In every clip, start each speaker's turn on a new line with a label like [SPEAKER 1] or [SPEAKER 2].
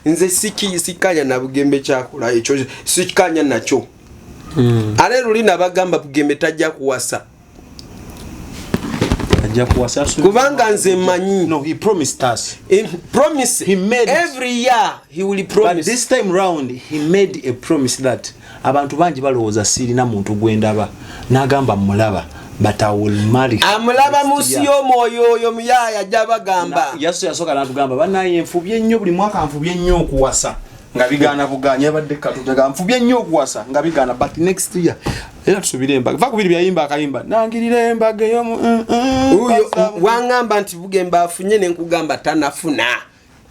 [SPEAKER 1] nze sikanya na Bugembe kyakola ekyo sikanya nakyo. Ale lulina bagamba Bugembe tajja kuwasa. Kubanga nze manyi.
[SPEAKER 2] No, he promised us.
[SPEAKER 1] He made every year he will promise.
[SPEAKER 2] But this time round he made a promise that abantu banji balowooza sirina muntu gwendaba nagamba mulaba but I will marry.
[SPEAKER 1] Amulaba musiyo moyo oyo muyaya jabagamba.
[SPEAKER 2] Yaso yasoka natugamba banaye enfubye nnyo buli mwaka mfubye nnyo okuwasa nga bigana buganya badde katutega mfubye nnyo okuwasa nga bigana but next year era tusubire embaga va kubiri byayimba akayimba nangirira embaga yo
[SPEAKER 1] uyo wangamba nti Bugembe afunye nenkugamba tanafuna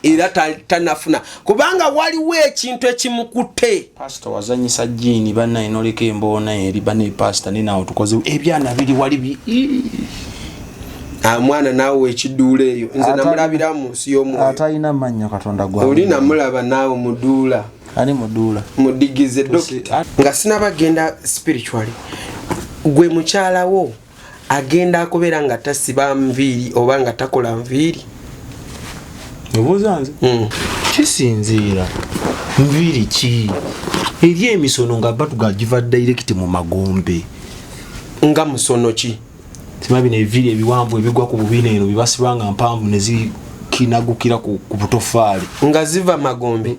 [SPEAKER 1] era tanafuna kubanga waliwo ekintu ekimukutte.
[SPEAKER 2] Pastor wazanyisa jini bana inoleke embona eri bana pastor nina otukoze ebyana biri wali
[SPEAKER 1] mwana nawe ekiduula eyo nze namulabira mu nsi y'omwoyo
[SPEAKER 2] atayina mannyo Katonda gwa
[SPEAKER 1] oli namulaba nawe muduula
[SPEAKER 2] ani muduula
[SPEAKER 1] mudigize doctor nga sinabagenda spiritually gwe mukyalawo agenda akobera nga tasiba nviiri oba nga takola nviiri
[SPEAKER 2] obuzanze kisinziira nviiri ki eri emisono nga batuga giva direct mu magombe
[SPEAKER 1] nga musono ki
[SPEAKER 2] timabi ne vili ebiwamvu ebigwa ku bubine eno bibasibanga mpanvu nezikinagukira ku butofaali
[SPEAKER 1] nga ziva magombe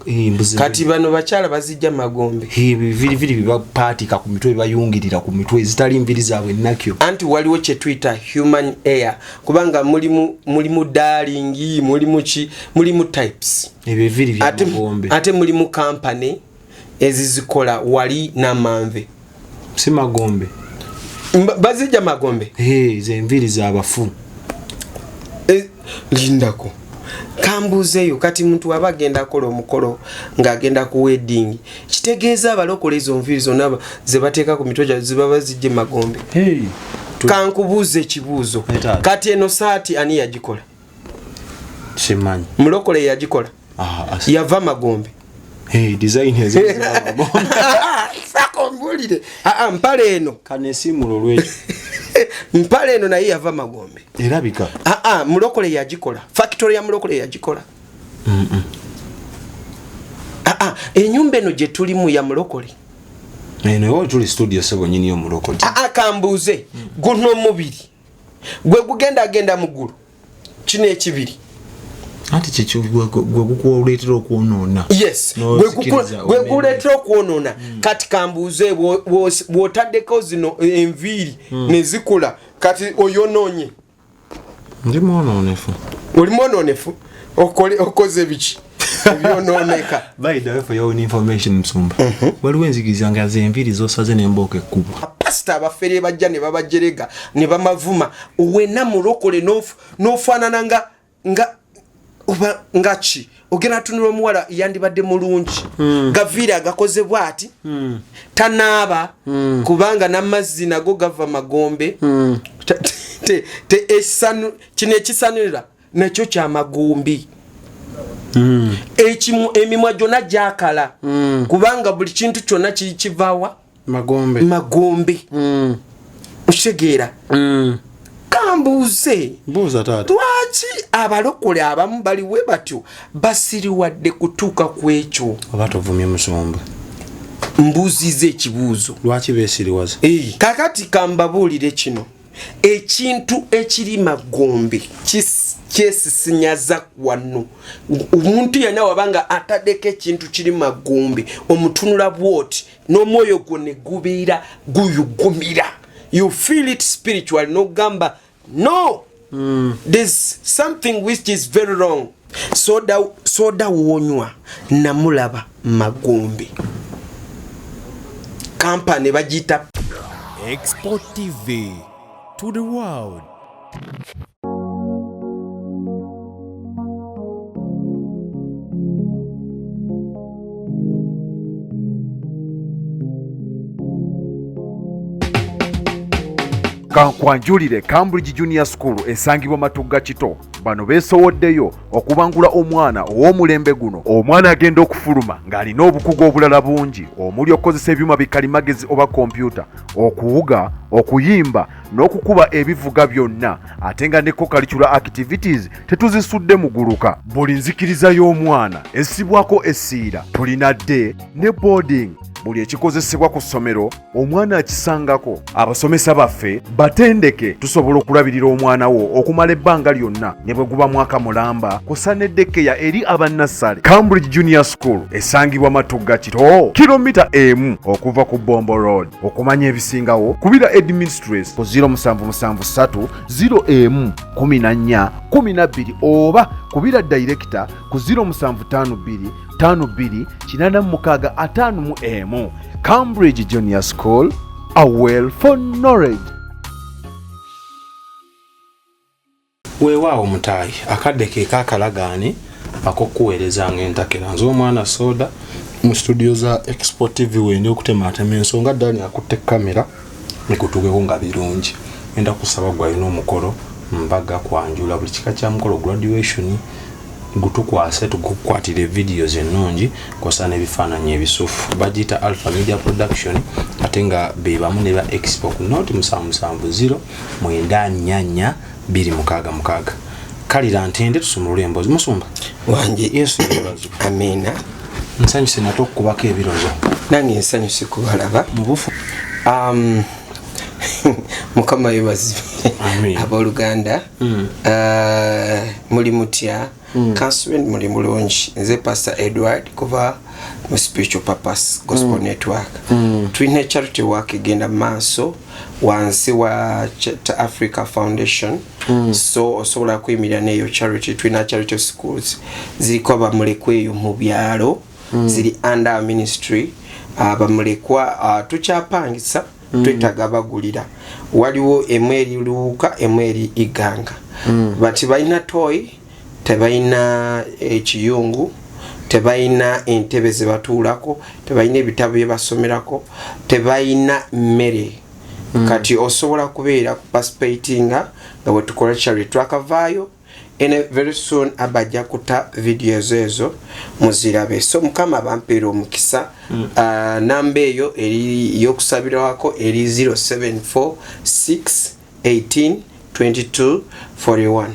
[SPEAKER 1] kati bano bakyala bazijja magombe
[SPEAKER 2] vili bibapatika ku mitwe bayungirira ku mitwe ezitali nviri zaabwe nakyo
[SPEAKER 1] anti waliwo kye twita human air kubanga mulimu darling mulimu types
[SPEAKER 2] ebyo vili bya magombe
[SPEAKER 1] ate mulimu company ezizikola wali na manve
[SPEAKER 2] si magombe
[SPEAKER 1] bazijja magombe
[SPEAKER 2] ze enviri z'abafu
[SPEAKER 1] lindako kambuzeyo kati muntu abagenda akola omukolo ng'agenda ku wedding kitegeeza abalokole ezo nviri zonna ze bateeka ku mitwe ziba bazijje magombe kankubuuza ekibuuzo kati eno saati ani yagikola
[SPEAKER 2] simanyi
[SPEAKER 1] mulokole yagikola yava magombe
[SPEAKER 2] design has
[SPEAKER 1] sakombulire mpale eno
[SPEAKER 2] kanesimulo lwekyo
[SPEAKER 1] mpale eno naye yava magombe
[SPEAKER 2] erabika
[SPEAKER 1] mulokole yagikola factory ya mulokole yagikola enyumba eno gye tulimu ya mulokole
[SPEAKER 2] eno tuli studio sebo nyini yo mulokole
[SPEAKER 1] kambuuze guno mubiri gwe gugenda agenda mugulu kino ekibiri
[SPEAKER 2] ati chicho gwe kukuletera okwonona
[SPEAKER 1] yes gwe kuletera okwonona kati kambuuze bwotaddeko zino enviiri nezikula kati oyononye
[SPEAKER 2] ndi mwononefu
[SPEAKER 1] oli mwononefu okoze biki ebyononeka
[SPEAKER 2] by the way for your information Msumba waliwo enzikiriza nga zenviiri zosaze nemboka ekkubwa
[SPEAKER 1] pastor abafere bajja ne babajerega ne bamavuma owena mulokole n'ofaanana nga oba ngachi ogena tunula omuwala yandibadde mulungi gaviira agakoze bwati tanaaba kubanga n'amazzi nago gava magombe te esanu kino ekisanira nakyo kya magombe emimwa gyonna gyakala kubanga buli kintu kyonna kivaawa magombe okitegeera kambuuze
[SPEAKER 2] mbuuza taata
[SPEAKER 1] lwaki abalokole abamu baliwe batyo basiriwadde kutuuka ku ekyo
[SPEAKER 2] oba tovumye Musumba
[SPEAKER 1] mbuuziza ekibuuzo
[SPEAKER 2] lwaki beesiriwaza
[SPEAKER 1] kakati kambabuulire kino ekintu ekiri magombe kyesisinyaza wano omuntu yenna wabanga ataddeko ekintu kiri magombe omutunula bwoti n'omwoyo gwo ne gubeera guyugumira you feel it spiritual no gamba no there's something which is very wrong soda wonywa namulaba magombe kampani bagita
[SPEAKER 3] Export TV to the world.
[SPEAKER 4] Kankwanjulire Cambridge Junior School esangibwa Matugga Kito bano beesowoddeyo okubangula omwana ow'omulembe guno. Omwana agenda okufuluma ng'alina obukugu obulala bungi omuli okukozesa ebyuma bikalimagezi oba kompyuta, okuwuga, okuyimba n'okukuba ebivuga byonna, ate nga ne co-curricular activities tetuzisudde muguluka. Buli nzikiriza y'omwana essibwako essiira. Tulina day ne boarding. Buli ekikozesebwa ku ssomero omwana akisangako. Abasomesa baffe batendeke, tusobola okulabirira omwana wo okumala ebbanga lyonna ne bwe guba mwaka mulamba. Kusa n'eddekeya eri abannassale. Cambridge Junior School esangibwa Matugga Kito, kilomita emu okuva ku Bombo Road. Okumanya ebisingawo kubira Administrates ku 0773 011412 oba kubira Director ku 0752 52 Cambridge Junior School, a well for knowledge.
[SPEAKER 2] Weewaawo mutaayi akadde ke kakalagaani akokuweereza ng'entakera nze omwana soda mu studio za Export TV wendi okutematema ensonga ddala akutte kamera nikutugeko nga birungi. Enda kusaba gwalina omukolo mbaga kwanjula buli kika kya mukolo graduation gutukwase tukukwatire videos ennungi kosa n'ebifaananyi ebisufu. Bagita Alpha Media Production ate nga bebamu ne ba Expo ku note 770 mwendanyanya 266. Kalira ntende tusumulule emboozi musumba
[SPEAKER 1] wanje
[SPEAKER 2] Yesu yebazo.
[SPEAKER 1] amina.
[SPEAKER 2] Nsanyuse nato okubako ebirozo
[SPEAKER 1] Nange nsanyuse kubalaba
[SPEAKER 2] mu bufu.
[SPEAKER 1] Mukama yebazibe.
[SPEAKER 2] Amen.
[SPEAKER 1] Abooluganda muli mutya? Councilman muli mulungi. Nze Pastor Edward kuva mu Spiritual Purpose Gospel Network. Tulina charity work egenda maaso wansi wa Africa Foundation. So osobola kuyimirira n'eyo charity. Tulina charity schools ziriko abamulekwa eyo mu byalo ziri under our ministry. Abamulekwa tukyapangisa twetaaga bagulira. Waliwo emweri luuka emweri iganga. Bati balina toy, tebalina ekiyungu, tebalina entebe ze batuulako, tebalina ebitabo bye basomerako, tebalina mmere. Kati osobola kubeera ku participatinga nga bwe tukola charity twakavaayo. And very soon abajja kuta videos ezo muzirabe. So mukama bampeera omukisa. Namba eyo eri yokusabirwako eri 0746182241.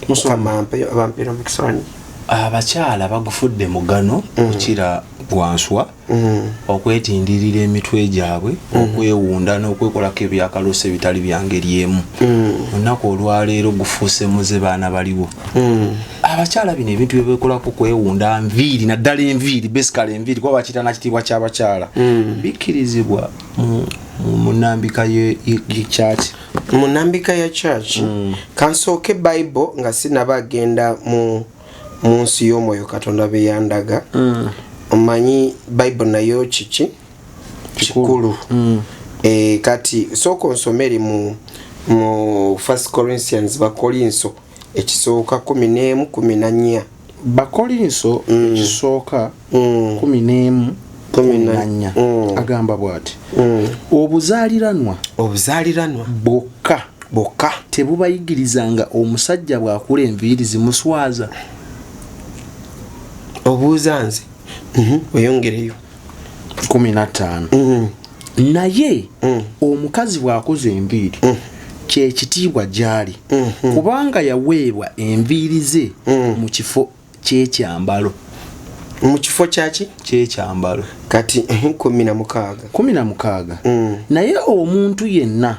[SPEAKER 1] Mukama bampeera omukisa wanyi.
[SPEAKER 2] Abakyala bagufudde mugano okira bwanswa okwetindirira emitwe gyabwe okwewunda n'okwekolako ebyakalose bitali byangeri emu. Olunaku olwaleero gufuuse muze baana baliwo. Abakyala bino ebintu byebekolako kwewunda nviiri naddala enviiri basically enviiri kuba bakita nakitiibwa ky'abakyala bikkirizibwa mu nnambika y'ekyaki.
[SPEAKER 1] Mu nnambika ya church kansooke Bible nga sinabagenda mu munsi y'omwoyo Katonda be yandaga. Omanyi Bible nayo kiki kikulu. Kati soko nsomeri mu 1 Corinthians bakolinso ekisooka 11:14.
[SPEAKER 2] Bakolinso ekisooka 11:14 agamba bw'ati obuzaaliranwa bokka tebubayigirizanga omusajja bw'akula enviiri zimuswaza.
[SPEAKER 1] Obuuza nze oyongereyo
[SPEAKER 2] 15. Naye omukazi bw'akoze enviiri kye kitiibwa gyali kubanga yaweebwa enviiri ze mu kifo ky'ekyambalo.
[SPEAKER 1] Mu kifo kyaki
[SPEAKER 2] ky'ekyambalo
[SPEAKER 1] kati 16.
[SPEAKER 2] Naye omuntu yenna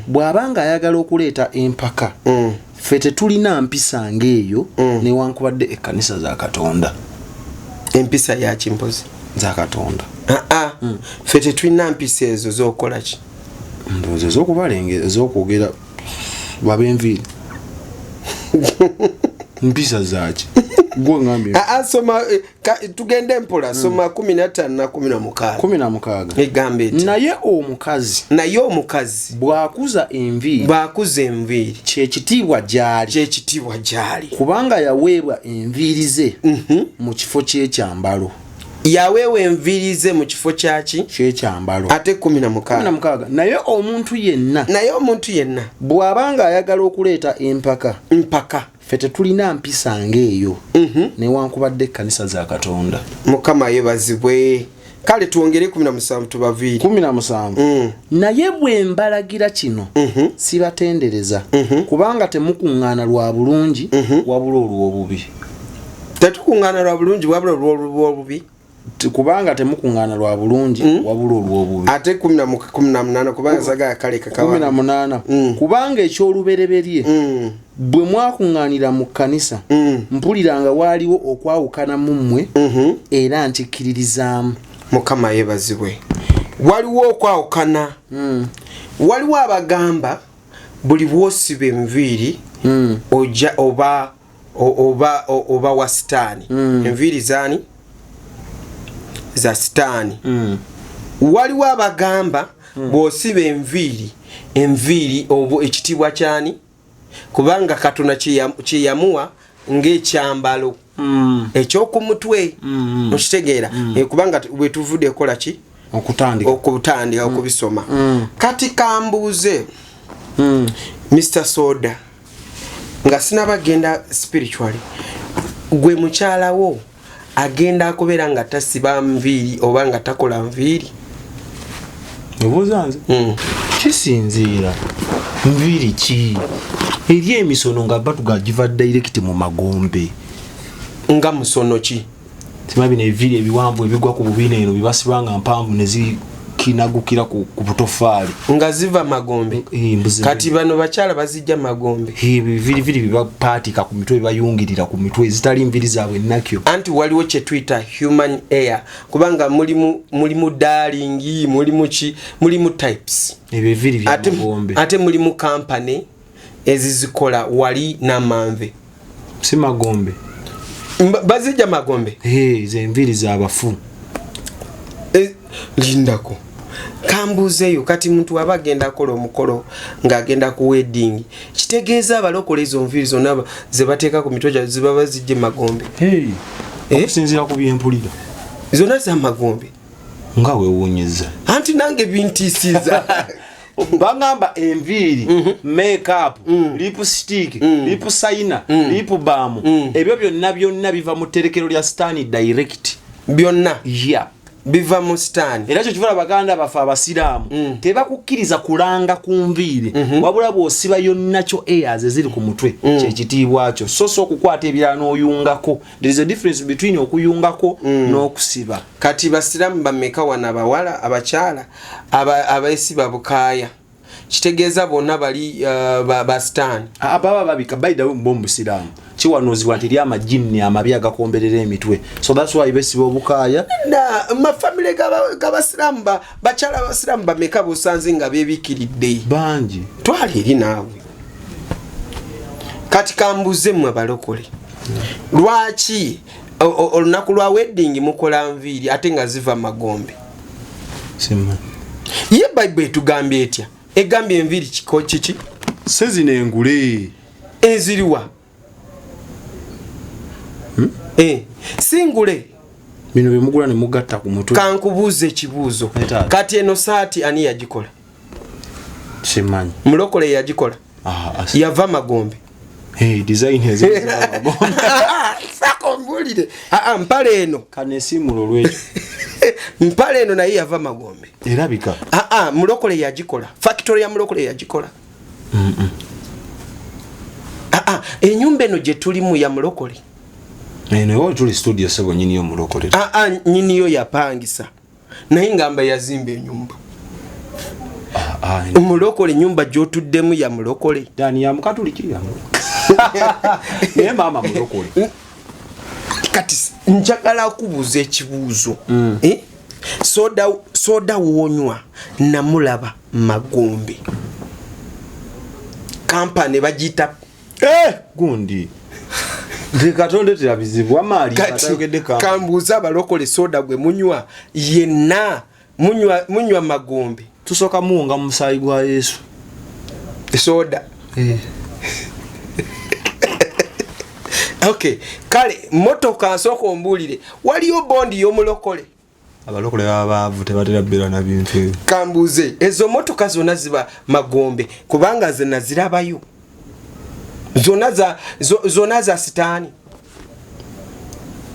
[SPEAKER 2] bw'abanga ayagala okuleeta empaka ffe tetulina mpisa ng'eyo newankubadde ekkanisa za Katonda.
[SPEAKER 1] Empisa ya kimpozi
[SPEAKER 2] za Katonda.
[SPEAKER 1] Ffe tetulina mpisa ezo z'okola ki?
[SPEAKER 2] Ndowooza ez'okubalengera ez'okwogera babenviiri. Mpisa zaki? Gwe ngambye.
[SPEAKER 1] Soma tugende mpola soma 15 na 16.
[SPEAKER 2] 16.
[SPEAKER 1] Egambe eti.
[SPEAKER 2] Naye omukazi bw'akuza enviiri kye kitiibwa gyali kubanga yaweebwa enviiri ze mu kifo ky'ekyambalo.
[SPEAKER 1] yawewe envirize mu kifo kyaki
[SPEAKER 2] kyekyambalo
[SPEAKER 1] ate 16
[SPEAKER 2] naye omuntu yenna bw'abanga ayagala okuleeta
[SPEAKER 1] empaka
[SPEAKER 2] ffe tetulina mpisa ng'eyo newankubadde ekkanisa za Katonda.
[SPEAKER 1] Mukama yebazibwe. Kale tuongere 17 tubaviiri
[SPEAKER 2] 17 naye bwe mbalagira kino sibatendereza kubanga temukuŋŋaana lwa bulungi wabula olw'obubi.
[SPEAKER 1] Tetukuŋŋaana lwa bulungi wabula olw'obubi
[SPEAKER 2] kubanga temukuŋŋaana lwa bulungi wabula olw'obubi.
[SPEAKER 1] Ate 18 kubanga saga kale kakawa
[SPEAKER 2] 18 kubanga ekyolubereberye bwe mwakuŋŋaanira mu kkanisa mpuliranga waaliwo okwawukana mu mmwe era nkikkiririzaamu.
[SPEAKER 1] Mukama yebazibwe. Waliwo okwawukana. Waliwo abagamba buli bwosiba enviiri oja oba wa sitaani. Enviiri zaani za sitaani. Waliwo abagamba bwosiba enviiri obo ekitiibwa kyani kubanga Katonda kyeyamuwa ng'ekyambalo ekyoku mutwe okitegeera kubanga bwe tuvudde ekola ki okutandika okubisoma. Kati kambuuze Mr. Soda nga sinabagenda spiritually gwe mukyalawo agenda akubeera nga tasiba nviiri oba nga takola nviiri.
[SPEAKER 2] Obuuzanze kisinziira nviiri ki eri emisono nga batugagiva direct mu magombe
[SPEAKER 1] nga musono ki
[SPEAKER 2] timabine eviiri ebiwanvu ebigwa ku bubina eno bibasibanga mpanvu ne zikinagukira ku butofaali
[SPEAKER 1] nga ziva magombe. Kati bano bakyala bazijja magombe
[SPEAKER 2] ebiviiriviri bibapaatika ku mitwe bibayungirira ku mitwe zitali nviiri zaabwe nakyo.
[SPEAKER 1] Anti waliwo kye tuyita human hair kubanga mulimu darling mulimu types
[SPEAKER 2] ebyo eviiri bya magombe
[SPEAKER 1] ate mulimu company ezizikola wali n'amanve
[SPEAKER 2] si magombe
[SPEAKER 1] bazijja magombe
[SPEAKER 2] zenviiri z'abafu.
[SPEAKER 1] Lindako kambuzeeyo kati muntu aba agenda akola omukolo ng'agenda ku wedding kitegeeza abalokole ezo nviiri zonna ze bateeka ku mitwe ziba bazijje magombe
[SPEAKER 2] okusinziira ku byempulira
[SPEAKER 1] zonna za magombe
[SPEAKER 2] nga weewuunyizza
[SPEAKER 1] anti nange bintiisiza.
[SPEAKER 2] Bangamba enviiri make-up lipstick lip liner lip balm ebyo byonna biva mu tterekero lya sitaani direct
[SPEAKER 1] byonna biva mu sitaani.
[SPEAKER 2] Era kyo kivala baganda bafe abasiraamu tebakukkiriza kulanga ku nviiri wabula bw'osiba yonna kyo airs eziri ku mutwe kyekitiibwa kyo so okukwata ebirala n'oyungako. There is a difference between okuyungako n'okusiba.
[SPEAKER 1] Kati basiraamu bameka wana abawala abakyala abeesiba bukaaya kitegeeza bonna bali ba sitaani
[SPEAKER 2] baba babika baidawe mu busiraamu kiwanoozibwa nti eri amajinni amabi agakomberera emitwe so that's why besiba obukaaya
[SPEAKER 1] na mafamile g'abasiraamu bakyala abasiraamu bameka busanze nga beebikiridde
[SPEAKER 2] bangi
[SPEAKER 1] twali eri naawe. Kati kambuze mmwe abalokole lwaki olunaku lwa wedding mukola nviiri ate nga ziva magombe? Ye Bible etugambye etya? Egambye enviiri kiki?
[SPEAKER 2] Sezino engule
[SPEAKER 1] eziriwa singule
[SPEAKER 2] bino bimugula ne mugatta ku mutwe.
[SPEAKER 1] Kankubuuza ekibuuzo kati eno saati ani yagikola?
[SPEAKER 2] Simanyi.
[SPEAKER 1] Mulokole yagikola yava magombe.
[SPEAKER 2] Design eziriwa magombe
[SPEAKER 1] sako mbulire mpale eno
[SPEAKER 2] kanesimulo lwekyo
[SPEAKER 1] mpale eno naye yava magombe
[SPEAKER 2] erabika
[SPEAKER 1] mulokole yagikola factory ya mulokole yagikola. Enyumba eno gye tulimu ya mulokole
[SPEAKER 2] eno tuli studio sebo nyini yo mulokole
[SPEAKER 1] nyini yo yapangisa naye ngamba yazimba enyumba mulokole nyumba gy'otuddemu ya mulokole
[SPEAKER 2] dani ya mukatuliki ya naye mama mulokole.
[SPEAKER 1] Kati njagala kubuuza ekibuuzo soda wonywa namulaba magombe kampani bagiyita
[SPEAKER 2] gundi Katonda terabizibu amaali
[SPEAKER 1] katayogedde kambuuza abalokole soda gwe munywa yenna munywa magombe
[SPEAKER 2] tusooka muwonga mu musaayi gwa Yesu
[SPEAKER 1] soda Okay, kale motoka nsoko ombulire waliyo bondi y'omulokole.
[SPEAKER 2] Abalokole baavu tebatera bbera na bintu.
[SPEAKER 1] Kambuze ezo motoka zonna ziba magombe kubanga ze nazirabayo. Zona za sitaani.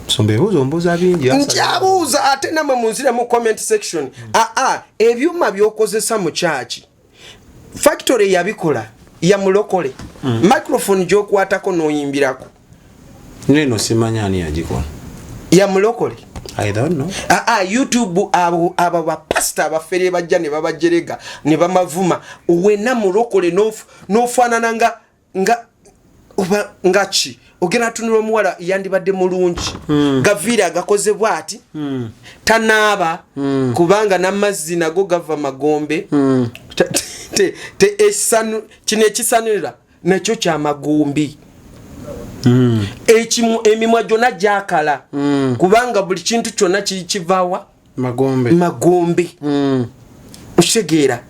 [SPEAKER 2] Sombebuzo mbuza bingi asa.
[SPEAKER 1] Njabuza ate namwe munzira mu comment section. Ebyuma byokozesa mu church. Factory yabikola ya mulokole. Microphone gyokwatako noyimbirako.
[SPEAKER 2] Neno simanyani yagikola.
[SPEAKER 1] Ya mulokole.
[SPEAKER 2] I don't know.
[SPEAKER 1] YouTube aba pastor abafere bajja ne babajerega ne bamavuma wena mulokole nofanana ngachi ogena tuniro muwala yandibadde mulungi gavira agakoze bwati tanaba kubanga namazzi nago gava magombe te esanu kine kisanira nakyo kya magombi emimwa jona jakala kubanga buli kintu kyonna kivawa magombe ushegera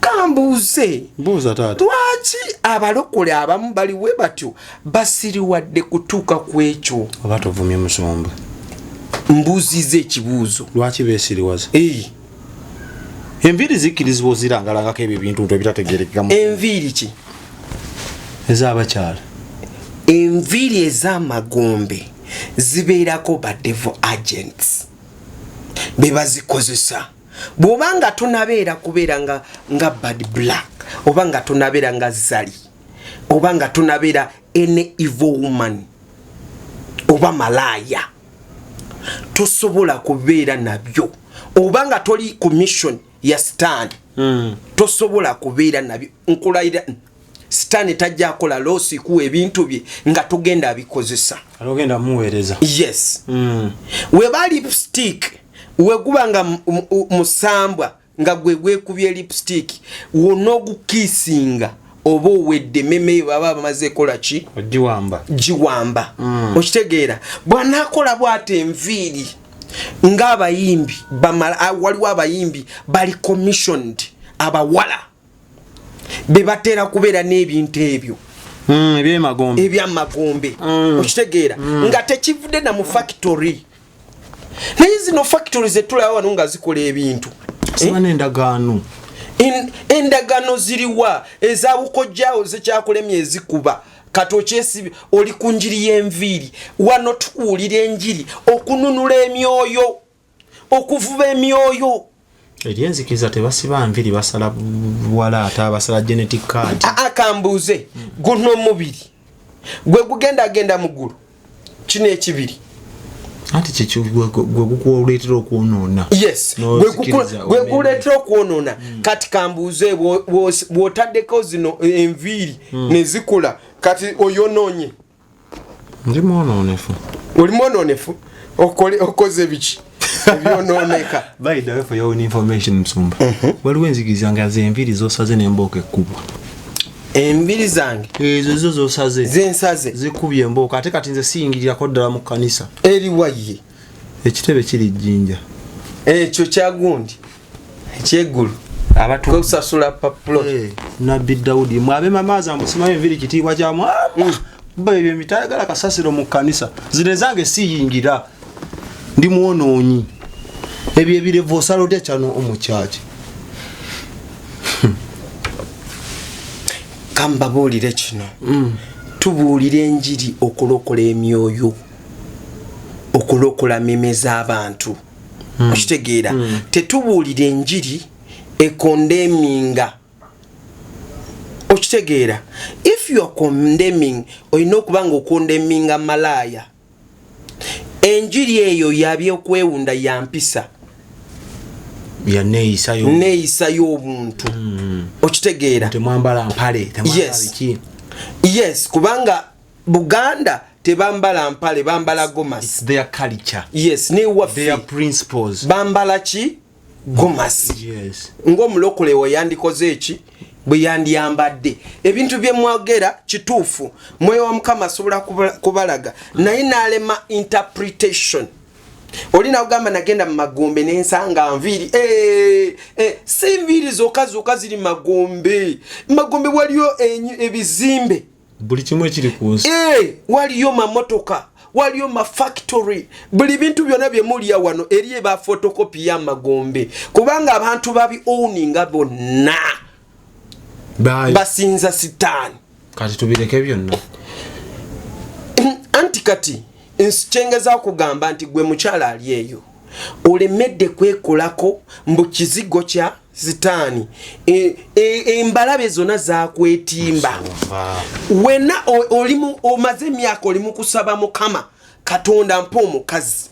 [SPEAKER 1] kambuze
[SPEAKER 2] mbuza tata
[SPEAKER 1] lwaki abalokole abamu baliwe batyo basiriwadde kutuuka kwekyo
[SPEAKER 2] abatovumye musomba
[SPEAKER 1] mbuzize ekibuuzo
[SPEAKER 2] lwaki besiriwaza enviiri zikkirizibwa ozirangalangako ebyo ebintu ebitategerekekamu
[SPEAKER 1] enviiri ki
[SPEAKER 2] ez'abakyala
[SPEAKER 1] enviiri ez'amagombe zibeerako ba devil agents bebazikozesa bw'obanga tonabeera kubeera nga bad black oba nga tonabeera nga zali oba nga tonabeera any evil woman oba malaya tosobola kubeera nabyo oba nga toli ku mission ya sitaani tosobola kubeera nabyo nkulayira sitaani tajja akola losi kuwa ebintu bye nga tugenda abikozesa
[SPEAKER 2] alogenda muweereza
[SPEAKER 1] yes weba lipstick weguba nga musambwa nga gwekubye lipstick wona ogukisinga oba owedde meme baba bamaze kola ki giwamba okitegeera bw'anaakola bw'ate enviiri ng'abayimbi waliwo abayimbi bali commissioned abawala bebatera kubeera n'ebintu ebyo ebyamagombe okitegeera nga tekivudde na mu factory naye zino factory zetulawo wano nga zikola ebintu endagaano ziriwa ezabukojjaawo zekyakulemye ezikuba katokyesibi oli ku njiri y'enviiri wano tukuwulira enjiri okununula emyoyo okuvuba emyoyo
[SPEAKER 2] eri enzikiriza tebasiba nviri basala wala ate abasala genetic card
[SPEAKER 1] akambuuze guno omubiri gwe gugendagenda mugulu kino ekibiri
[SPEAKER 2] anti kyekyo gwe gukuleetera okwonoona
[SPEAKER 1] yes gwe guleetera okwonoona kati kambuuze bw'otaddeko zino enviiri ne zikula kati oyonoonye
[SPEAKER 2] ndi mwonoonefu
[SPEAKER 1] oli mwonoonefu okoze biki ebyonooneka
[SPEAKER 2] by the way for your own information Msumba waliwo enzikiriza nga zenviiri zosaze n'embooka ekkubwa
[SPEAKER 1] enviiri zange
[SPEAKER 2] ezo zosaze
[SPEAKER 1] zensaze
[SPEAKER 2] zikubye embooka ate kati nze siyingirirako ddala mu kkanisa
[SPEAKER 1] eriwaye
[SPEAKER 2] ekitebe kiri jjinja
[SPEAKER 1] ekyo kyagundi ekyeggulu abatusasula papulo
[SPEAKER 2] nabbi Dawudi mwabe mamaaza mbusimayo enviiri kitiibwa kyamu ebyo emitayagala kasasiro mu kkanisa zino zange siyingira ndi mwonoonyi ebyo ebirevu osalote kyano omukyaki
[SPEAKER 1] kambabuulire kino tubuulira enjiri okulokola emyoyo okulokola meme z'abantu okitegeera tetubuulira enjiri ekondeminga okitegeera if you are condemning olina okuba nga okondeminga malaya enjiri eyo yabyokwewunda yampisa
[SPEAKER 2] ya
[SPEAKER 1] neeyisa y'obuntu okitegeera
[SPEAKER 2] temwambala mpale
[SPEAKER 1] yes kubanga Buganda tebambala mpale bambala gomasi
[SPEAKER 2] it's their culture
[SPEAKER 1] yes
[SPEAKER 2] their principles
[SPEAKER 1] bambala ki gomasi
[SPEAKER 2] yes
[SPEAKER 1] ng'omulokole we yandikoze eki bwe yandiyambadde ebintu bye mwogera kituufu mwoyo wa Mukama asobola kubalaga naye n'alema interpretation olina kugamba nagenda mu magombe n'ensanga nviiri si nviiri zokka ziri magombe waliyo ebizimbe
[SPEAKER 2] buli kimu ekiri ku nsi
[SPEAKER 1] waliyo mamotoka waliyo mafactory buli bintu byonna bye mulya wano eri eba photocopy y'amagombe kubanga abantu babi owninga bonna basinza sitaani
[SPEAKER 2] kati tubireke byonna
[SPEAKER 1] anti kati nsikyengeza kugamba nti gwe mukyala ali eyo olemedde kwekolako mbu kizigo kya sitaani embalabe zonna zakwetimba wena omaze emyaka oli mu kusaba mukama katonda mpa omukazi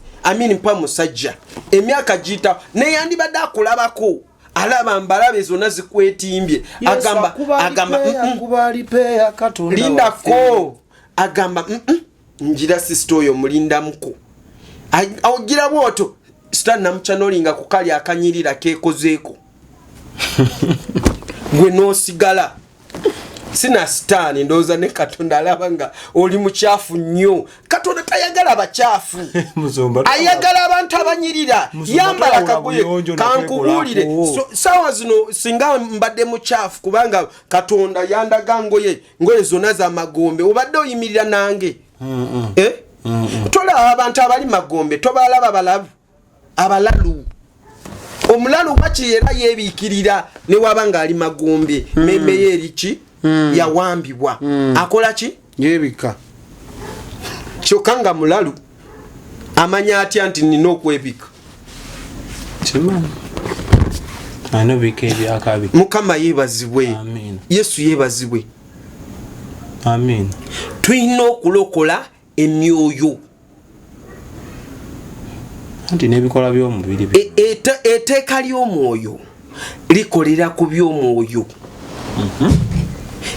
[SPEAKER 1] mpa musajja emyaka giyita neyandibadde akulabako alaba mbalabe zonna zikwetimbye lindako agamba njira sisita oyo mulindamuko ogira bwoto sita namukyanolinga kukali akanyirira kekozeeko gwe nosigala sina sitaani ndowooza ne katonda alaba nga oli mukyafu nnyo katonda tayagala bakyafu ayagala abantu abanyirira yambala kagoye kankubuulire sawa zino singa mbadde mukyafu kubanga katonda yandaga ngoye zonna zamagombe obadde oyimirira nange tolaba abantu abali magombe tobalaba abalalu omulalu baki era yebiikirira ne wabanga ali magombe meme yeriki yawambibwa akola ki
[SPEAKER 2] yebika
[SPEAKER 1] kyokanga mulalu amanya atya nti nina okwebika
[SPEAKER 2] kimani anobika ebyakabi
[SPEAKER 1] mukama yeebazibwe yesu yeebazibwe
[SPEAKER 2] amen
[SPEAKER 1] tulina okulokola emyoyo
[SPEAKER 2] anti n'ebikola by'omubiri
[SPEAKER 1] etteeka ly'omwoyo likolera ku by'omwoyo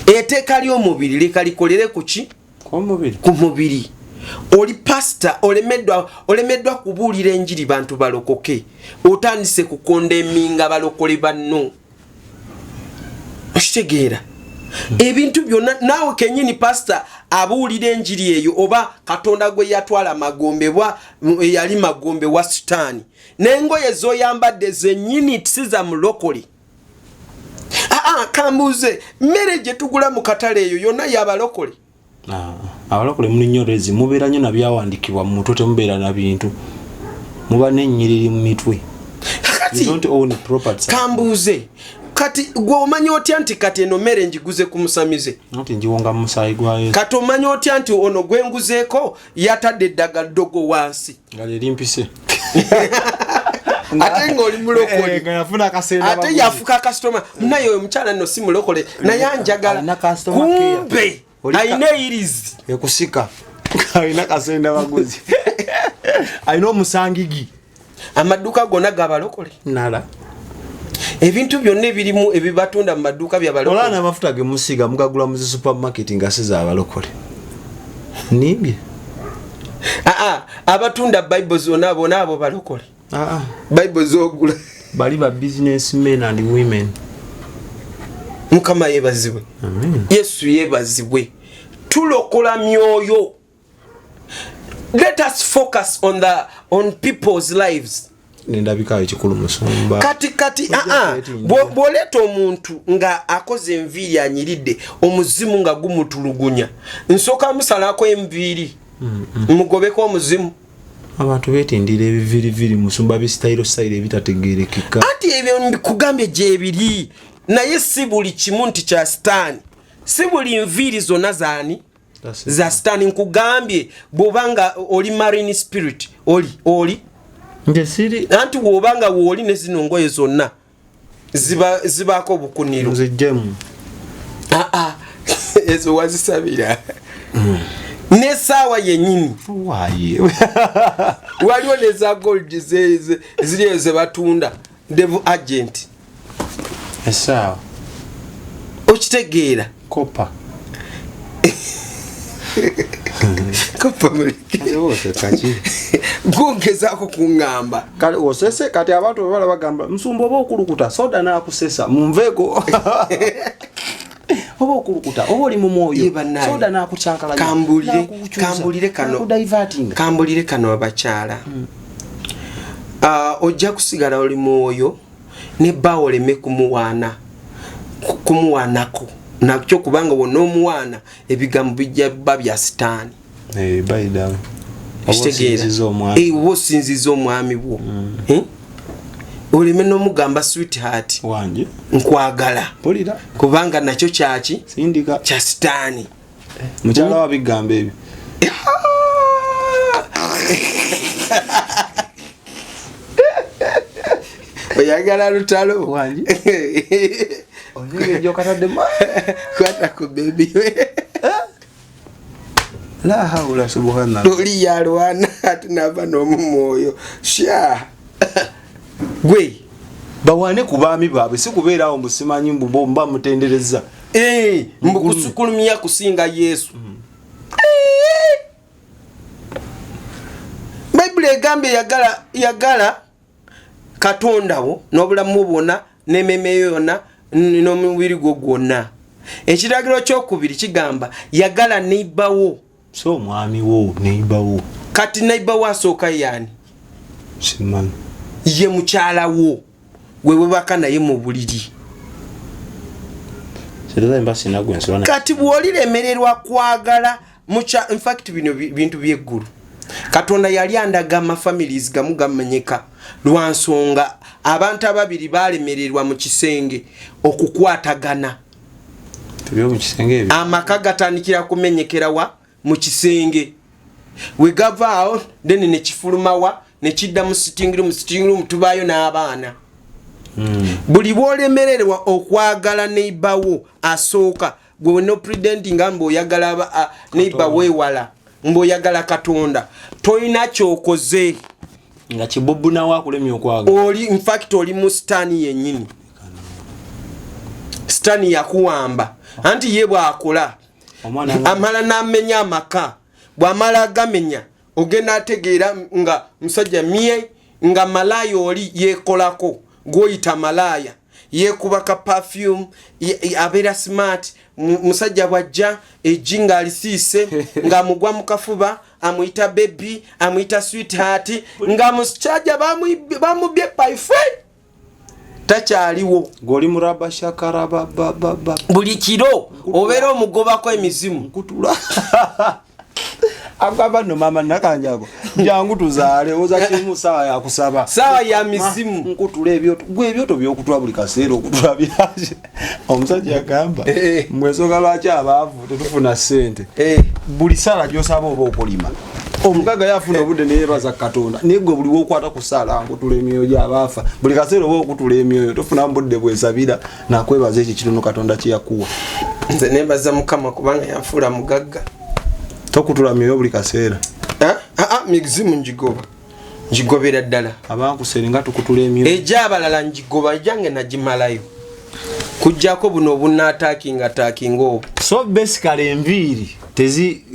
[SPEAKER 1] etteeka ly'omubiri leka likolere ku ki ku mubiri oli pasita olemeddwa kubuulira enjiri bantu balokoke otandise kukondeminga balokole banno okitegeera ebintu byonna naawe kenyini pasita abuulira enjiri eyo oba katonda gwe yatwala magombe yali magombe wa sitaani n'engoye zoyambadde zennyini tisiza mulokole kambuuze mmere gye tugula mu katale eyo yonna yabalokole
[SPEAKER 2] abalokole mulinyolezi mubeera nnyo nabyawandikibwa mu mutwe temubeera na bintu muba n'ennyiriri mu mitwe
[SPEAKER 1] kambuuze kati gwe omanyi otya nti kati eno mmere njiguze ku musamize
[SPEAKER 2] nti njiwonga mu musaayi gwayo
[SPEAKER 1] kati omanyi otya nti ono gwe nguzeeko yatadde eddaga ddogo wansi
[SPEAKER 2] nga lyerimpise
[SPEAKER 1] ate ng'oli mulokole ate yafuka kasitoma munaye oyo mukyala nno si mulokole naye anjagala kumbe alina eyirizi
[SPEAKER 2] ekusika alina kasenda baguzi alina omusangigi
[SPEAKER 1] amaduuka gonna gabalokole
[SPEAKER 2] nala
[SPEAKER 1] ebintu byonna ebirimu ebibatunda mu maduuka byabalokole
[SPEAKER 2] olana amafuta gemusiga mugagula mu supermarket nga siza abalokole nimbye
[SPEAKER 1] abatunda bible zonna bona abo balokole bible zogula
[SPEAKER 2] bali ba businessmen and women
[SPEAKER 1] mukama yeebazibwe yesu yeebazibwe tulokola myoyo let us focus on people's lives
[SPEAKER 2] nendabikayo kikulu musumba
[SPEAKER 1] kati bw'oleeta omuntu nga akoze enviiri anyiridde omuzimu nga gumutulugunya nsooka musalako enviiri mugobeko omuzimu
[SPEAKER 2] abantu betindira ebiviriviri musumba bisitayiro sayiro ebitategeerekeka
[SPEAKER 1] anti ebyo mbikugambye gyebiri naye si buli kimu nti kya sitaani si buli nviiri zonna zaani za sitaani nkugambye bw'obanga oli marine spirit oli
[SPEAKER 2] njesiri
[SPEAKER 1] anti bw'obanga wooli ne zino ngoye zonna zibaako obukuniro
[SPEAKER 2] nzijjemu
[SPEAKER 1] ezo wazisabira n'essaawa yennyini waliwo neza gold ziri ezo ze batunda devil agent
[SPEAKER 2] essaawa
[SPEAKER 1] okitegeera
[SPEAKER 2] kopa
[SPEAKER 1] gwongezaako kuŋŋamba
[SPEAKER 2] kale osese kati abantu bebala bagamba nsumba oba okulukuta soda n'akusesa munveeko oba okulukuta oba oli mu mwoyo soda n'akucyankalanya
[SPEAKER 1] kambulire kano abakyala ojja kusigala oli mwoyo ne bba oleme kumuwaanako nakyo kubanga wonna omwana ebigambo bijja bya sitaani
[SPEAKER 2] baida
[SPEAKER 1] oba osinziza omwami bwo oleme n'omugamba sweetheart
[SPEAKER 2] wange
[SPEAKER 1] nkwagala
[SPEAKER 2] polira
[SPEAKER 1] kubanga nakyo kyaki
[SPEAKER 2] sindika
[SPEAKER 1] kya sitaani
[SPEAKER 2] mukyala wa bigambo ebyo
[SPEAKER 1] oyagala lutalo
[SPEAKER 2] wange onyegejo katadde
[SPEAKER 1] kwata ku baby
[SPEAKER 2] la haula subhanallah
[SPEAKER 1] oli yalwana atunava n'omumwoyo sha gwe
[SPEAKER 2] bawane ku baami baabwe si kubeerawo musimanyi mba mutendereza
[SPEAKER 1] mbukusukulumya kusinga Yesu Bible egambye yagala Katondawo n'obulamu bwonna n'emmeeme yonna n'omubiri gwo gwonna. Ekiragiro kyokubiri kigamba yagala neighborwo
[SPEAKER 2] so mwami wo neighborwo
[SPEAKER 1] kati neighborwo asooka yani
[SPEAKER 2] simanyi
[SPEAKER 1] ye mukyala wo wewe baka naye mu buliri kati bw'oliremererwa kwagala in fact bino bintu by'eggulu Katonda yali andaga amafamilies gamu gamanyeka lwansonga abantu ababiri balemererwa mu kisenge okukwatagana amaka gatandikira kumenyekerawa mu kisenge we gavaawo then ne kifulumawa ne kidda mu sitting room tubayo n'abaana buli bwolemererwa okwagala neighborwo asooka gwe no pretending ngambo oyagala neighbor wewala mbo oyagala Katonda toyina kyokoze
[SPEAKER 2] nga kibobu nawe akulemye okwagala
[SPEAKER 1] oli in fact oli mu stani yennyini stani yakuwamba anti ye bwakola amala n'amenya amaka bw'amala agamenya ogenda ategeera nga musajja mie nga malaya oli yekolako goyita malaya yekuba ka perfume abeera smart musajja bwajja ejinga alisiise nga mugwa mukafuba amuyita baby amuyita sweetheart nga musajja bamubye paife takyaliwo
[SPEAKER 2] goli muraba shakara
[SPEAKER 1] buli kiro obeera omugobako emizimu
[SPEAKER 2] kutula agamba no mama nakanjago jangu tuzaale oza kimu sawa ya kusaba
[SPEAKER 1] sawa ya mizimu
[SPEAKER 2] nkutula ebyoto byokutwa buli kaseera okutula byaje omusajja agamba mwesoga lwaki abaavu tetufuna ssente buli sala gyosaba oba okulima omugaga yafuna obudde neyebaza Katonda negwe buli wokwata ku sala nkutula emyoyo gy'abaafa buli kaseera oba okutula emyoyo tofuna budde bwesabira nakwebaza ekyo kitono Katonda kyeyakuwa
[SPEAKER 1] nze nebaza Mukama kubanga yanfuula mugagga
[SPEAKER 2] tokutula myoyo buli kaseera
[SPEAKER 1] mizimu njigobera ddala
[SPEAKER 2] abankuserenga tukutula emyoyo
[SPEAKER 1] ejaabalala njigoba jange nagimalayo kujjako buno obunaataakinga obwo
[SPEAKER 2] so basically enviiri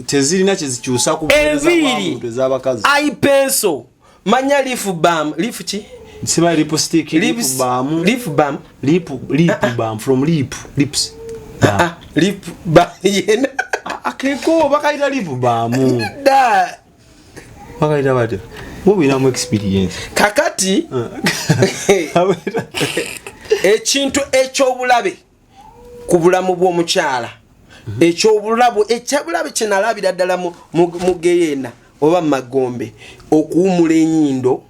[SPEAKER 2] tezirina kyezikyusa ku
[SPEAKER 1] enviiri
[SPEAKER 2] ez'abakazi
[SPEAKER 1] aipenso manya lifu bam lifu ki
[SPEAKER 2] siba lipstick lifu bam from lips
[SPEAKER 1] lip bam yena
[SPEAKER 2] akeko bakaita lipu bamu
[SPEAKER 1] da
[SPEAKER 2] bakaita bate mubina mu experience
[SPEAKER 1] kakati ekintu ekyobulabe ku bulamu bw'omukyala ekyobulabe kyenalabira ddala mu geyena oba magombe okuwumula enyindo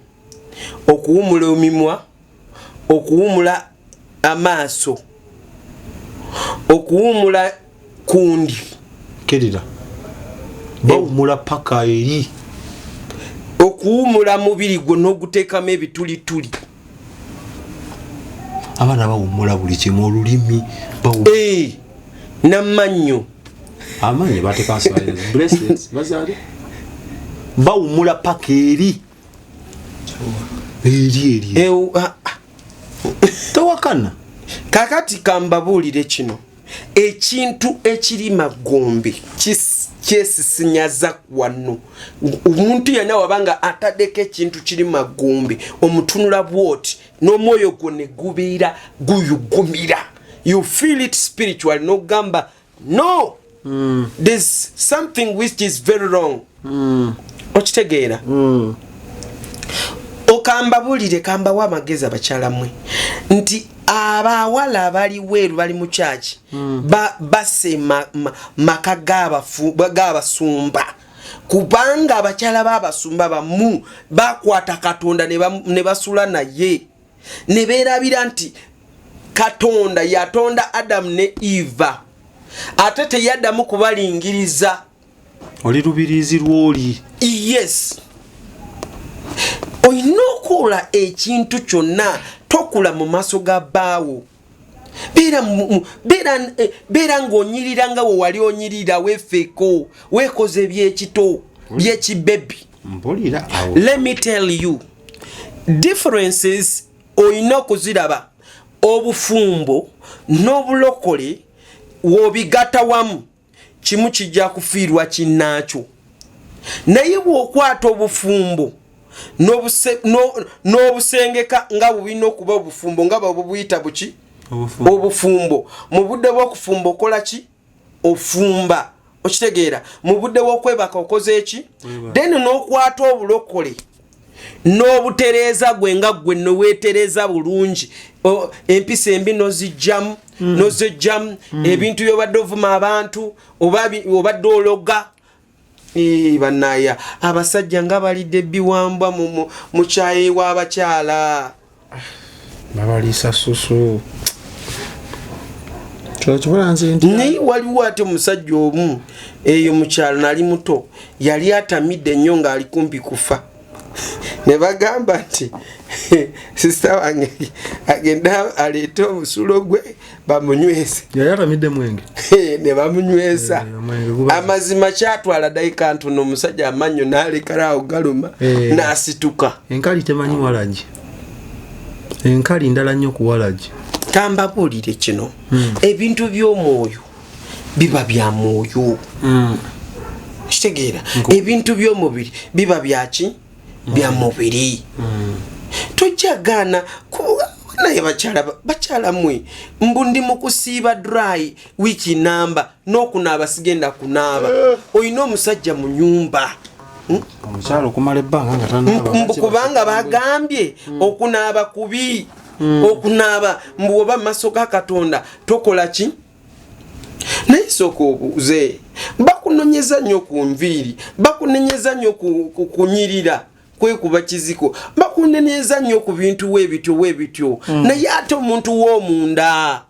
[SPEAKER 1] okuwumula omimwa okuwumula amaaso okuwumula kundi
[SPEAKER 2] kedira bawumula paka eri
[SPEAKER 1] okuwumula mubiri gwo n'oguteekamu ebitulituli
[SPEAKER 2] abaana bawumula buli kimu olulimi
[SPEAKER 1] n'amannyo
[SPEAKER 2] amannyo bawumula paka eri tewakana
[SPEAKER 1] kakati kambabuulire kino ekintu ekiri magombe kyesisinyaza wano omuntu yenna wabanga ataddeko ekintu kiri magombe omutunula bwoti n'omwoyo gwo ne gubeera guyugumira you feel it spiritual n'ogamba no there's something which is very wrong okitegeera okambabulire kambawo amagezi abakyala mmwe nti abawala bali weeru bali mu church basse maka g'abasumba kubanga abakyala b'abasumba bamu bakwata Katonda ne basula naye ne beerabira nti Katonda yatonda Adam ne Eva ate teyaddamu kubalingiriza.
[SPEAKER 2] Oli lubirizi lw'oli.
[SPEAKER 1] Yes. Oyina okola ekintu kyonna tokula mu maaso ga bbaawo. Beera ng'onyirira nga we wali onyirira weefeeko weekoze ebyekito byekibebi. Let me tell you differences oyina okuziraba. Obufumbo n'obulokole w'obigatta wamu kimu kijja kufiirwa kinnaakyo. Naye bw'okwata obufumbo n'obusengeka nga bubina okuba obufumbo nga babuyita buki obufumbo mu budde bw'okufumba okola ki ofumba okitegeera mu budde bw'okwebaka okoze eki then n'okwata obulokole n'obutereeza gwe nga gwe noweetereza bulungi empisa embi nozijjamu nozijjamu ebintu byobadde ovuma abantu obadde ologa bannaya abasajja nga balidde biwambwa mu kyayi w'abakyala
[SPEAKER 2] babaliisa susu
[SPEAKER 1] naye waliwo ate omusajja omu eyo mukyalo nali muto yali atamidde nnyo ng'ali kumpi kufa ne bagamba nti sista wange agenda aleete obusulo gwe bamunywese.
[SPEAKER 2] Yali atamidde mwenge
[SPEAKER 1] ne bamunywesa amazima kyatwala dayika ntono omusajja amannyo n'alekalaawo galuma n'asituka.
[SPEAKER 2] Enkali temanyi walagi, enkali ndala nnyo ku walagi.
[SPEAKER 1] Kambabuulire kino ebintu by'omwoyo biba bya mwoyo. Kitegeera ebintu by'omubiri biba byaki bya mubiri. Tojjagaana naye bakyala mwe mbundi mu kusiiba dry wiki namba n'okunaaba sigenda kunaaba oyina omusajja mu nyumba
[SPEAKER 2] omukyalo okumala ebbanga nga tanaaba
[SPEAKER 1] kubanga bagambye okunaaba kubi okunaaba mbuoba maaso ga Katonda tokola ki. Naye sooka obuuze bakunonyeza nnyo ku nviiri bakunonyeza nnyo kunyirira kwekuba kiziko bakunonyeza nnyo ku bintu weebityo naye ate omuntu w'omunda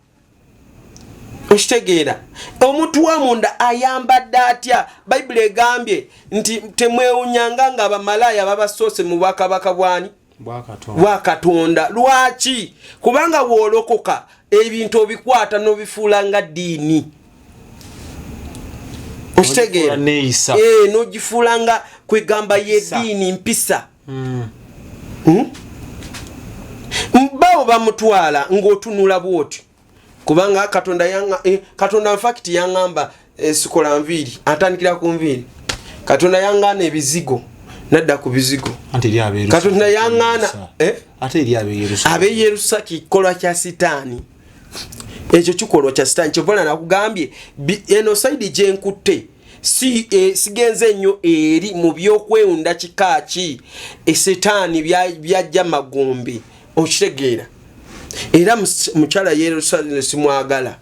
[SPEAKER 1] okitegeera omuntu w'omunda ayambadde atya. Bayibuli egambye nti temwewunyanga nga abamalaaya babasoose mu bwakabaka bwani bwa Katonda. Lwaki? Kubanga bw'olokoka ebintu obikwata n'obifuula nga ddiini okitegeera n'ogifuula nga kwegamba yeddiini mpisa. Bawo bamutwala ng'otunula bwoti kubanga Katonda in fact yaŋŋamba sikola nviiri atandikira ku nviiri. Katonda yaŋŋaana ebizigo nadda ku bizigo. Katonda yaŋŋaana ab'e Yerusa kikolwa kya sitaani. Ekyo kikolwa kya sitaani kyovana nakugambye eno sayidi gye nkutte sigenze nnyo eri mu by'okwewunda kikaaki esitaani byajja magombe okitegeera. Era mukyala Yerusalemu simwagala.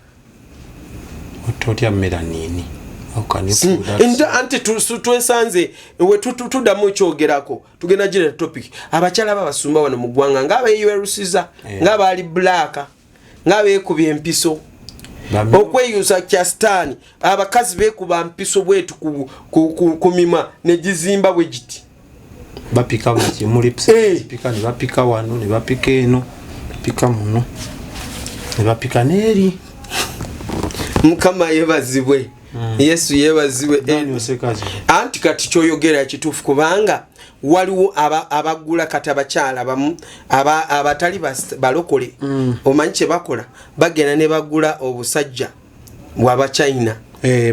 [SPEAKER 2] Otya melanini
[SPEAKER 1] anti twesanze we tuddamu ekyogerako tugenda gira topic abakyala babasumba wano mu ggwanga ng'abeeyerusiza ng'abaali blaaka ng'abeekubya empiso okweyusa kya sitaani. Abakazi beekuba mpiso bwetu ku mima ne gizimba bwe giti
[SPEAKER 2] bapika baki pika ne bapika wano ne bapika eno pika muno ne bapika neeri.
[SPEAKER 1] Mukama yebazibwe Yesu yebazibwe anti kati kyoyogera kituufu kubanga waliwo abagula kati abakyala abamu abatali balokole omanyi kye bakola bagenda ne bagula obusajja bw'aba China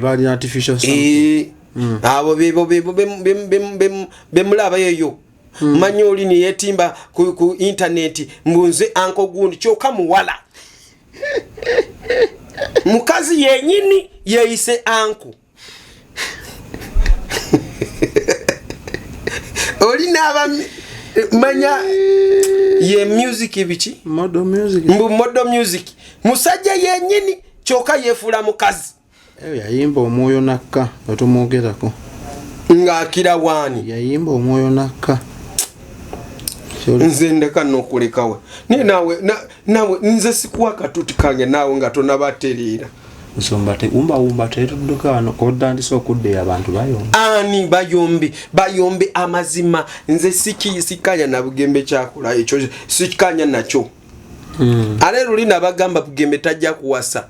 [SPEAKER 2] bali artificial
[SPEAKER 1] abo bemulaba yeyo manyi oli ne yetimba ku internet mbunze anko gundi kyokka muwala mukazi yenyini yeise anko oli naba manya ye music bichi
[SPEAKER 2] model music
[SPEAKER 1] model music musajja yennyini kyoka yefuula mukazi
[SPEAKER 2] yayimba omwoyo nakka batumwogerako
[SPEAKER 1] ng'akira waani
[SPEAKER 2] yayimba omwoyo nakka
[SPEAKER 1] nze ndeka n'okulekawe nawe nze sikuwa katuti kange naawe nga tonabatereera
[SPEAKER 2] nsomba umba tetudduka wano kodandisa okuddeyo abantu bayombi
[SPEAKER 1] ani bayombi amazima nze sikanya na Bugembe kyakola ekyo sikanya nakyo ale luli nabagamba Bugembe tajja kuwasa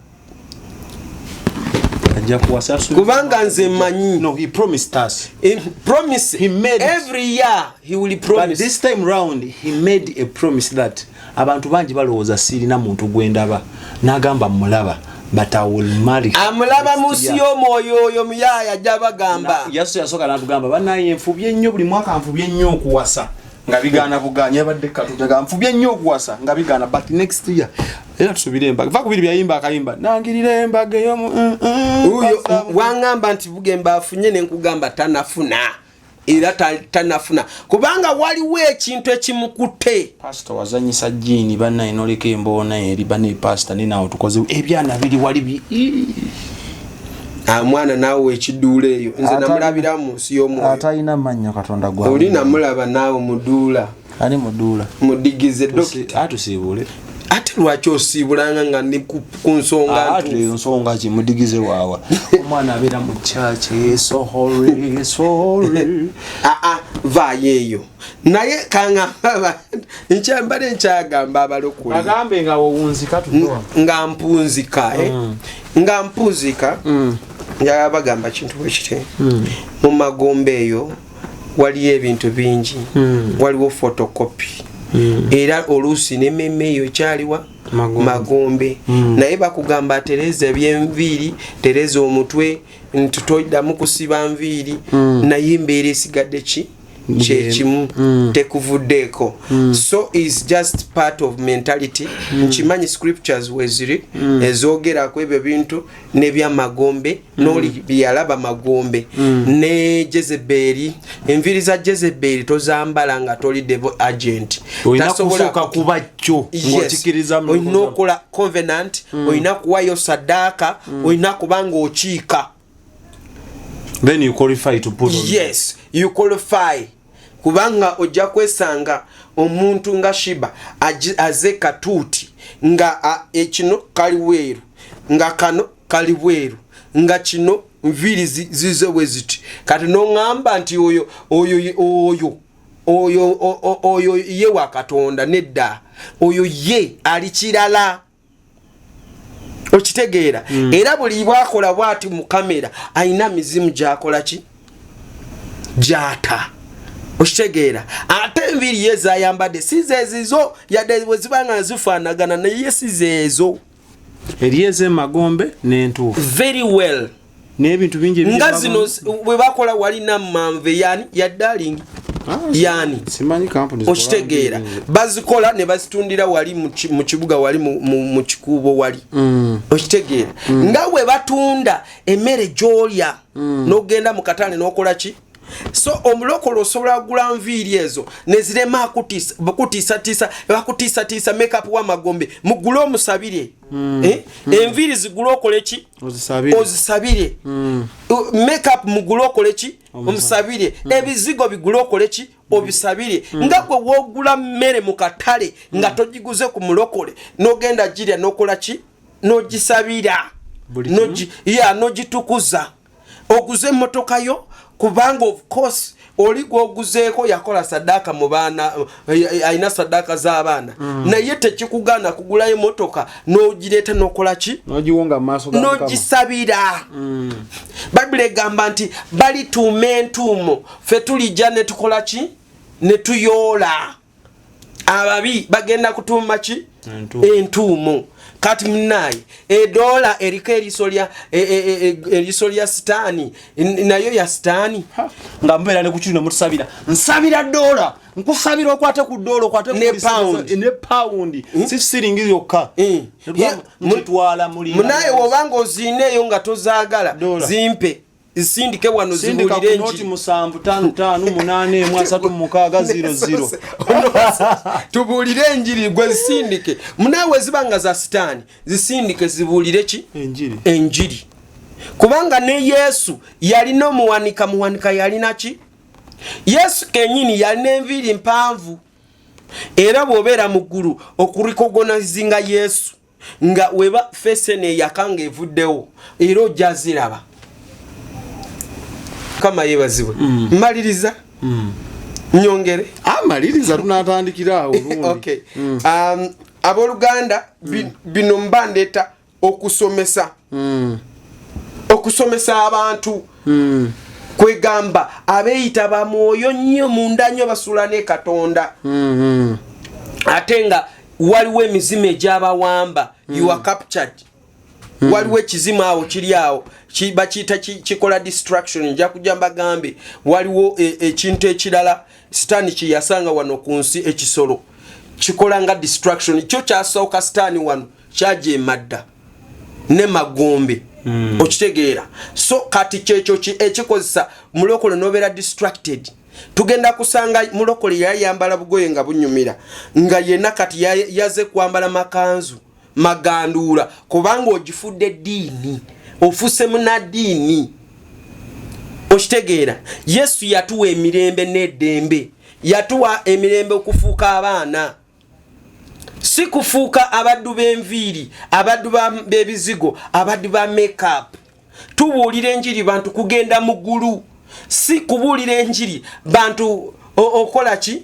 [SPEAKER 1] kubanga nze manyi.
[SPEAKER 2] No, he promised us.
[SPEAKER 1] Promise. He made every year he will promise.
[SPEAKER 2] But this time round he made a promise that abantu bangi balowooza sirina muntu gwendaba n'agamba mulaba but I will marry.
[SPEAKER 1] Amulaba musi y'omwoyo oyo muyaya jabagamba.
[SPEAKER 2] Yesu yasoka n'atugamba banaye nfubye nnyo buli mwaka nfubye nnyo okuwasa nga bigaana buganya badde katujaga nfubye nnyo okuwasa nga bigaana but next year era tusubire embaga va kubiri byayimba akayimba nangirira embaga yo
[SPEAKER 1] uyo wangamba nti Bugembe afunye ne nkugamba tanafuna era tanafuna kubanga waliwo ekintu ekimukutte.
[SPEAKER 2] Pastor wazanyisa jini bana inoleka embona eri bane pastor ni nawo tukoze ebyana biri wali
[SPEAKER 1] mwana nawe ekiduule eyo nze namulabira mu nsi y'omwoyo
[SPEAKER 2] atayina manya katonda gwa
[SPEAKER 1] oli namulaba nawe muduula
[SPEAKER 2] ali muduula
[SPEAKER 1] mudigize dokita
[SPEAKER 2] atusibule
[SPEAKER 1] ate lwaki osiibulanga nga ndi ku nsonga
[SPEAKER 2] ate nsonga ki mudigize waawa omwana abeera mu church sorry
[SPEAKER 1] vaayo eyo naye kangamba nkyambale nkyagamba abalokole
[SPEAKER 2] agambe nga wowunzika tutoa
[SPEAKER 1] nga mpunzika nga mpunzika yabagamba kintu bwekiti mu Magombe eyo waliyo ebintu bingi waliwo photocopy era oluusi n'emmemme eyo ekyaliwa Magombe naye bakugamba atereza eby'enviiri tereza omutwe ntutoyiddamu kusiba nviiri naye embeera esigadde ki kyekimu tekuvuddeeko so is just part of mentality nkimanyi scriptures weziri ezogerako ebyo bintu nebya Magombe noli byalaba Magombe ne Jezebeli enviri za Jezebeli tozambala nga toli devil agent
[SPEAKER 2] tasobola kuba kyo ngotikiriza mu
[SPEAKER 1] oinokola covenant oina kuwayo sadaka oina kubanga okiika
[SPEAKER 2] then you qualify to put on
[SPEAKER 1] yes you qualify kubanga ojja kwesanga omuntu nga Shiba aze katuuti nga ekino kali weeru nga kano kali bweru nga kino nviri zize weziti kati nongamba nti oyo ye wa Katonda nedda oyo ye ali kirala okitegeera era buli bwakola bwati mu kamera aina mizimu gyakola ki jata okitegeera ate enviri yezayambadde sizeezizo yadde wezibanga zifaanagana naye sizeezo
[SPEAKER 2] erieze Magombe n'entuufu
[SPEAKER 1] very well
[SPEAKER 2] n'ebintu bingi
[SPEAKER 1] nga zino bwe bakola walina manve yani ya darling yani
[SPEAKER 2] simanyi companies
[SPEAKER 1] okitegeera bazikola ne bazitundira wali mu kibuga wali mu kikuubo wali okitegeera nga bwe batunda emmere gy'olya n'ogenda mu katale n'okola ki so omulokolo osobola kugula nviiri ezo nezirema bakutiisa makeup wa Magombe mugule omusabire enviiri zigule okole ki ozisabire makeup mugule okole ki omusabire ebizigo bigule okole ki obisabire nga gwe wogula mmere mu katale nga togiguze ku mulokole n'ogenda girya n'okola ki n'ogisabira n'ogitukuza oguze emmotoka yo kubanga of course oli gwoguzeeko yakola sadaka mu baana aina sadaka z'abaana naye tekikugana kugulayo motoka n'ogireeta n'okola ki
[SPEAKER 2] n'ogiwonga maaso ga
[SPEAKER 1] n'ogisabira Bible egamba nti balituuma entuumo ffe tulijja ne tukola ki ne tuyoola ababi bagenda kutuuma ki entuumo kati munaye edola eriko eriso lya sitaani nayo ya sitaani
[SPEAKER 2] nga mbeera ne kukiruno mutusabira nsabira dola nkusabira okwate ku dola okwate
[SPEAKER 1] ne
[SPEAKER 2] pound si siringi yokka
[SPEAKER 1] munaye wobanga oziineeyo nga tozaagala zimpe zisindike wano
[SPEAKER 2] sindika
[SPEAKER 1] zibulire
[SPEAKER 2] noti
[SPEAKER 1] enjiri
[SPEAKER 2] 755
[SPEAKER 1] tubulire enjiri gwe zisindike munawe zibanga za sitaani zisindike zibulire ki enjiri kubanga ne Yesu yalina omuwanika yalina ki Yesu kenyini yalina enviiri mpanvu era bw'obeera mu ggulu okurikogonazinga Yesu nga weba fesene yakanga evuddewo era ojja ziraba kama yebazibwe maliriza nyongere
[SPEAKER 2] maliriza tunatandikira awo
[SPEAKER 1] okay aboluganda bino mbandeta okusomesa abantu kwegamba abeeyita ba mwoyo nnyo munda nnyo basula ne Katonda ate nga waliwo emizimu egy'abawamba you are captured waliwo ekizimu awo kiri awo bakiyita kikola distraction nja kujja mbagambe waliwo ekintu ekirala sitaani kiyasanga wano ku nsi ekisolo kikola nga distraction kyo kyasooka sitaani wano kyaje emadda ne magombe okitegeera so kati kyekyo ekikozesa mulokole nobeera distracted tugenda kusanga mulokole yayambala bugoye nga bunyumira nga yenna kati yaze kwambala makanzu magandura kubanga ogifudde ddiini ofuse munaddiini okitegeera Yesu yatuwa emirembe n'eddembe yatuwa emirembe okufuuka abaana si kufuuka abaddu b'enviiri abaddu b'ebizigo abaddu ba makeup tubuulira enjiri bantu kugenda mu ggulu si kubuulira enjiri bantu okola ki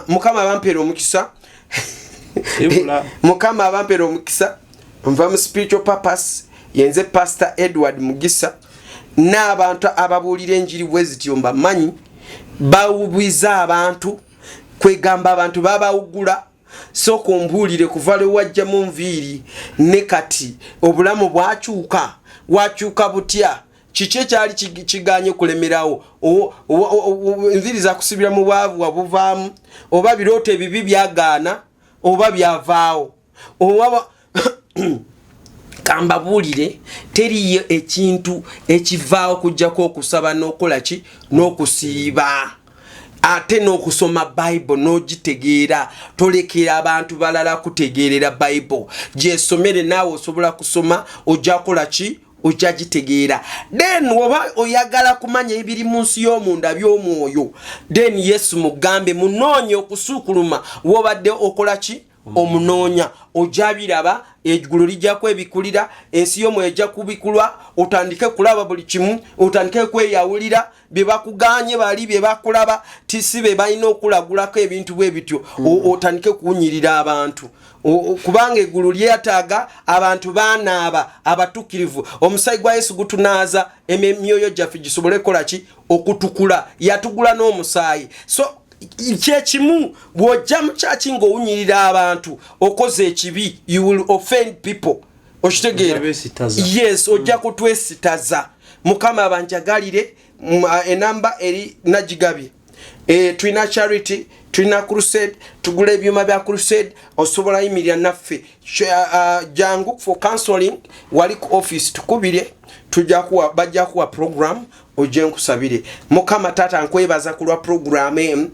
[SPEAKER 1] mukama bampeera omukisa mukama bampeera omukisa nva mu spiritual purpose yenze Pastor Edward Mugisa n'abantu ababuulira enjiri bwe zityo mbamanyi bawubiza abantu kwegamba abantu babawugula so kumbuulire kuva lwe wajja mu nviiri ne kati obulamu bwakyuka butya kiki ekyali kiganye kulemerawo enviiri zakusibira mu bwavu wabuvaamu oba birooto ebibi byagaana oba byavaawo oba kambabuulire teriyo ekintu ekivaawo kujjako okusaba n'okola ki n'okusiiba ate n'okusoma Bible n'ogitegeera tolekera abantu balala kutegeerera Bible gyesomere naawe osobola kusoma ojja kola ki ojja gitegeera then oba oyagala kumanya ebiri mu nsi y'omunda by'omwoyo then Yesu mugambe munoonye okusuukuluma wobadde okola ki omunoonya ojja biraba eggulu lijja kwebikulira ensi y'omwoyo ejja kubikulwa otandike kulaba buli kimu otandike kweyawulira bye bakuganye bali bye bakulaba tisi be balina okulagulako ebintu bwe bityo otandike kuwunyirira abantu kubanga eggulu lyetaaga abantu banaaba abatuukirivu omusaayi gwa Yesu gutunaaza emyoyo gyaffe gisobole kola ki okutukula yatugula n'omusaayi so kyekimu bw'ojja mu kyaki ng'owunyirira abantu okoze ekibi you will offend people okitegeera yes ojja kutwesitaza mukama abanjagalire enamba eri nagigabye tulina charity tulina crusade tugula ebyuma bya crusade osobola yimirira naffe jangu for counseling wali ku office tukubire bajja kuwa program ojje nkusabire mukama taata nkwebaza kulwa program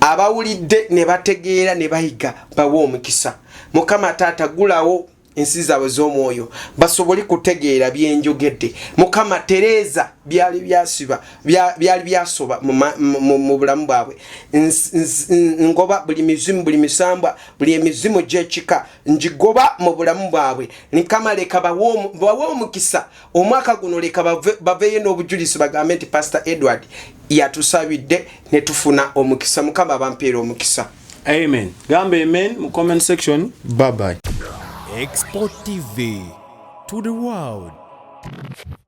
[SPEAKER 1] abawulidde ne bategeera ne bayiga bawo omukisa mukama taata gulawo ensi zaabwe z'omwoyo basobole kutegeera byenjogedde mukama Tereza byali byasoba mu bulamu bwabwe ngoba buli mizimu buli misambwa buli emizimu gy'ekika njigoba mu bulamu bwabwe nikama leka bawo omukisa omwaka guno leka baveeyo n'obujulizi bagambe nti Pastor Edward yatusabidde ne tufuna omukisa mukama bampeera omukisa
[SPEAKER 2] amen gambe amen mu comment section bye bye
[SPEAKER 3] Export TV to the world.